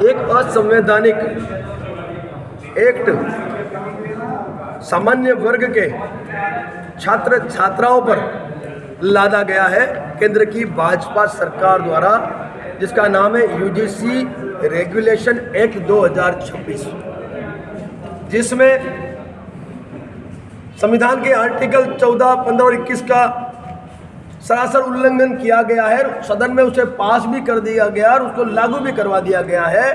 एक असंवैधानिक एक्ट सामान्य वर्ग के छात्र छात्राओं पर लादा गया है केंद्र की भाजपा सरकार द्वारा, जिसका नाम है यूजीसी रेगुलेशन एक्ट 2026, जिसमें संविधान के आर्टिकल 14, 15 और 21 का सरासर उल्लंघन किया गया है। सदन में उसे पास भी कर दिया गया और उसको लागू भी करवा दिया गया है।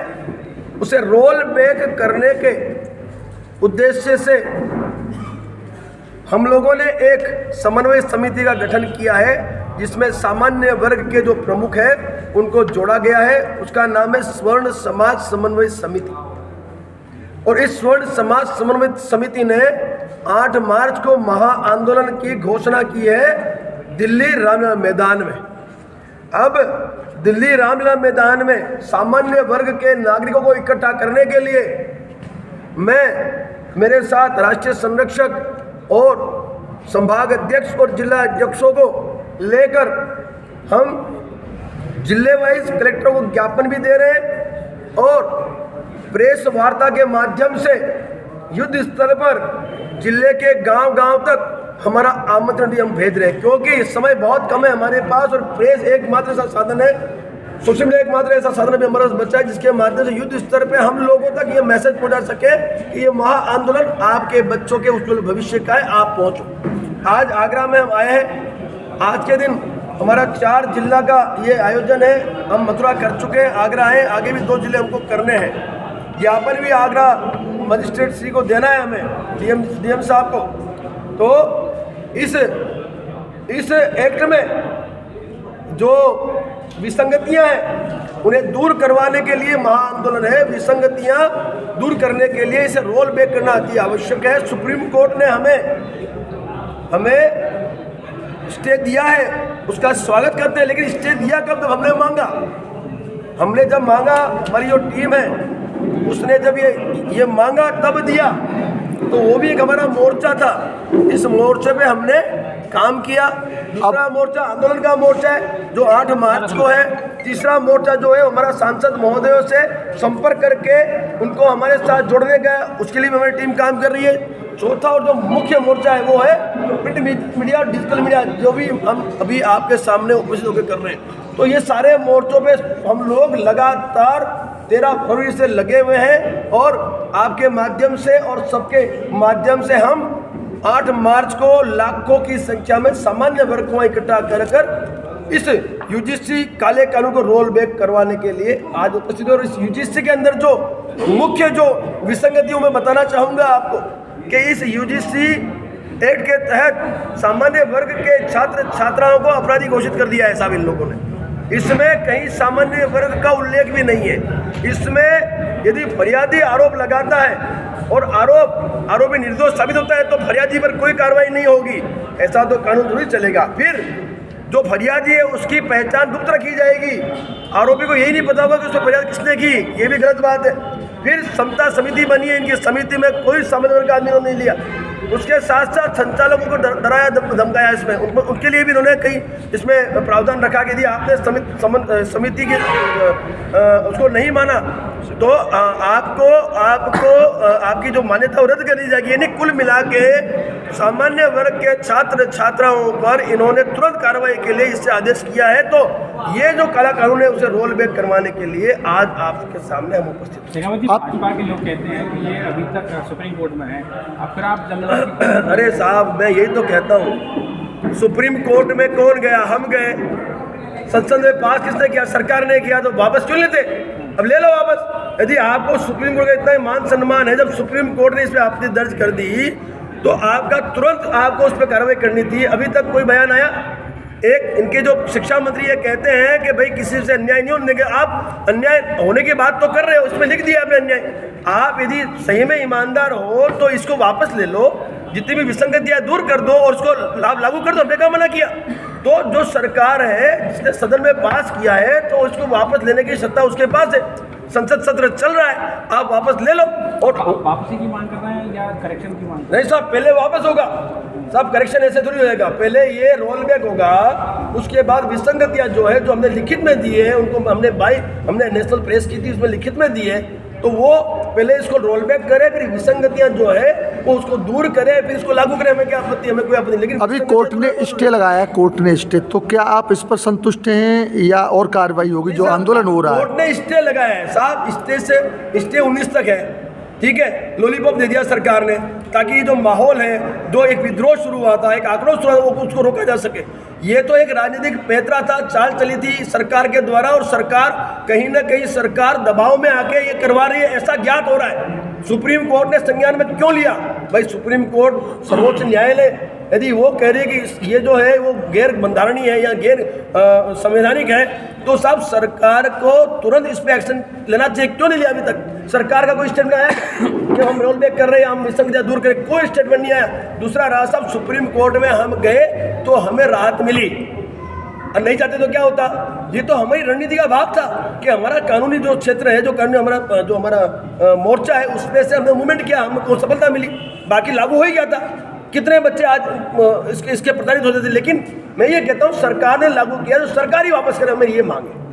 उसे रोल बैक करने के उद्देश्य से हम लोगों ने एक समन्वय समिति का गठन किया है, जिसमें सामान्य वर्ग के जो प्रमुख हैं उनको जोड़ा गया है। उसका नाम है स्वर्ण समाज समन्वय समिति। और इस स्वर्ण समाज समन्वय समिति ने 8 मार्च को महाआंदोलन की घोषणा की है दिल्ली रामलीला मैदान में। अब दिल्ली रामलीला मैदान में सामान्य वर्ग के नागरिकों को इकट्ठा करने के लिए मेरे साथ राष्ट्रीय संरक्षक और संभाग अध्यक्ष और जिला अध्यक्षों को लेकर हम जिले वाइज कलेक्टरों को ज्ञापन भी दे रहे हैं और प्रेस वार्ता के माध्यम से युद्ध स्तर पर जिले के गांव-गांव तक हमारा आमंत्रण भी हम भेज रहे हैं, क्योंकि समय बहुत कम है हमारे पास और प्रेस एकमात्र ऐसा साधन है, सोशल मीडिया एकमात्र ऐसा साधन भी हमारा बचा है जिसके माध्यम से युद्ध स्तर पे हम लोगों तक ये मैसेज पहुंचा सके कि ये महाआंदोलन आपके बच्चों के उज्जवल भविष्य का है, आप पहुंचो। आज आगरा में हम आए हैं। आज के दिन हमारा 4 जिला का ये आयोजन है। हम मथुरा कर चुके हैं, आगरा है, आगे भी 2 जिले हमको करने हैं। ज्ञापन भी आगरा मजिस्ट्रेट श्री को देना है हमें, डीएम साहब को। तो इस एक्ट में जो विसंगतियां हैं उन्हें दूर करवाने के लिए महाआंदोलन है। विसंगतियां दूर करने के लिए इसे रोल बैक करना अति आवश्यक है। सुप्रीम कोर्ट ने हमें स्टे दिया है, उसका स्वागत करते हैं, लेकिन स्टे दिया कब? जब हमने जब मांगा, हमारी जो टीम है उसने जब ये मांगा तब दिया। तो वो भी एक हमारा मोर्चा था, इस मोर्चे पे हमने काम किया। दूसरा मोर्चा आंदोलन का मोर्चा है जो 8 मार्च को है। तीसरा मोर्चा जो है हमारा सांसद महोदयों से संपर्क करके उनको हमारे साथ जोड़ने का, उसके लिए हमारी टीम काम कर रही है। चौथा और जो मुख्य मोर्चा है वो है प्रिंट मीडिया, डिजिटल मीडिया, जो भी हम अभी आपके सामने उपस्थित होकर कर रहे हैं। तो ये सारे मोर्चों पे हम लोग लगातार 13 फरवरी से लगे हुए हैं और आपके माध्यम से और सबके माध्यम से हम 8 मार्च को लाखों की संख्या में सामान्य वर्ग को इकट्ठा कर इस यूजीसी काले कानून को रोल बैक करवाने के लिए आज उपस्थित। और इस यूजीसी के अंदर जो मुख्य जो विसंगतियों में बताना चाहूँगा आपको कि इस यूजीसी एक्ट के तहत सामान्य वर्ग के छात्र छात्राओं को अपराधी घोषित कर दिया है साहब इन लोगों ने। इसमें कहीं सामान्य वर्ग का उल्लेख भी नहीं है। इसमें यदि फरियादी आरोप लगाता है और आरोपी निर्दोष साबित होता है तो फरियादी पर कोई कार्रवाई नहीं होगी, ऐसा तो कानून थोड़ी चलेगा। फिर जो फरियादी है उसकी पहचान गुप्त रखी जाएगी, आरोपी को यही नहीं पता होगा कि उसको फरियाद किसने की, ये भी गलत बात है। फिर समता समिति बनी है, इनकी समिति में कोई सामान्य वर्ग का आदमी नहीं लिया। उसके साथ साथ संचालकों को डराया धमकाया इसमें, उनके लिए भी इन्होंने कई इसमें प्रावधान रखा कि यदि आपने समिति के उसको नहीं माना तो आपको आपकी जो मान्यता रद्द कर दी जाएगी। यानी कुल मिला के सामान्य वर्ग के छात्र छात्राओं पर इन्होंने तुरंत कार्रवाई के लिए इससे आदेश किया है। तो ये जो काला कानून है उसे रोल बैक करवाने के लिए आज आपके सामने हम उपस्थित हैं। भाजपा के लोग कहते हैं कि ये अभी तक सुप्रीम कोर्ट में है, अब फिर आप जल्दबाजी। अरे साहब, मैं यही तो कहता हूँ, सुप्रीम कोर्ट में कौन गया? हम गए। संसद में पास किसने किया? सरकार ने किया। तो वापस क्यों लेते? अब ले लो वापस। यदि आपको सुप्रीम कोर्ट का इतना मान सम्मान है, जब सुप्रीम कोर्ट ने इस पर आपत्ति दर्ज कर दी तो आपका तुरंत आपको उस पर कार्रवाई करनी थी। अभी तक कोई बयान आया? एक इनके जो शिक्षा मंत्री ये कहते हैं कि भाई किसी से अन्याय नहीं होने देंगे। आप अन्याय होने की बात तो कर रहे हो, उसमें लिख दिया आपने अन्याय। आप यदि सही में ईमानदार हो तो इसको वापस ले लो, जितनी भी विसंगतियां दूर कर दो और उसको लागू कर दो। हमने क्या मना किया? तो जो सरकार है जिसने सदन में पास किया है तो उसको वापस लेने की सत्ता उसके पास है। संसद सत्र चल रहा है, आप वापस ले लो। और वापसी की मांग कर रहे हैं या करेक्शन की मांग? नहीं साहब, पहले वापस होगा। सब करेक्शन ऐसे थोड़ी हो जाएगा, पहले ये रोल बैक होगा, उसके बाद विसंगतियां जो है जो हमने लिखित में दी है उनको हमने नेशनल प्रेस की थी उसमें लिखित में दी है, तो वो पहले इसको रोल बैक करे, फिर विसंगतियां जो है वो उसको दूर करे, फिर इसको लागू करे। हमें क्या आपत्ति, हमें कोई आपत्ति, लेकिन अभी कोर्ट ने स्टे लगाया है, कोर्ट ने स्टे, तो क्या आप इस पर संतुष्ट हैं या और कार्रवाई होगी जो आंदोलन हो रहा है? कोर्ट ने स्टे लगाया है साहब, स्टे 19 तक है, ठीक है, लॉलीपॉप दे दिया सरकार ने, ताकि जो माहौल है, जो एक विद्रोह शुरू हुआ था, एक आक्रोश शुरू हुआ था, उसको रोका जा सके। ये तो एक राजनीतिक पैंतरा था, चाल चली थी सरकार के द्वारा, और सरकार कहीं ना कहीं सरकार दबाव में आके ये करवा रही है, ऐसा ज्ञात हो रहा है। सुप्रीम कोर्ट ने संज्ञान में क्यों लिया? भाई सुप्रीम कोर्ट सर्वोच्च न्यायालय यदि वो कह रही है कि ये जो है वो गैर बंधारणीय है या गैर संवैधानिक है, तो साहब सरकार को तुरंत इस पर एक्शन लेना चाहिए। क्यों नहीं लिया अभी तक? सरकार का कोई स्टेटमेंट आया कि हम रोल बैक कर रहे हैं, हम विसंगतियां दूर करें? कोई स्टेटमेंट नहीं आया। दूसरा रहा साहब, सुप्रीम कोर्ट में हम गए तो हमें राहत मिली, और नहीं चाहते तो क्या होता? ये तो हमारी रणनीति का भाग था कि हमारा कानूनी जो क्षेत्र है, जो हमारा मोर्चा है, उसमें से हमने मूवमेंट किया, हमको सफलता मिली, बाकी लागू हो ही गया था। कितने बच्चे आज इसके प्रताड़ित होते थे, लेकिन मैं ये कहता हूँ सरकार ने लागू किया तो सरकार ही वापस करे, हमें ये मांग है।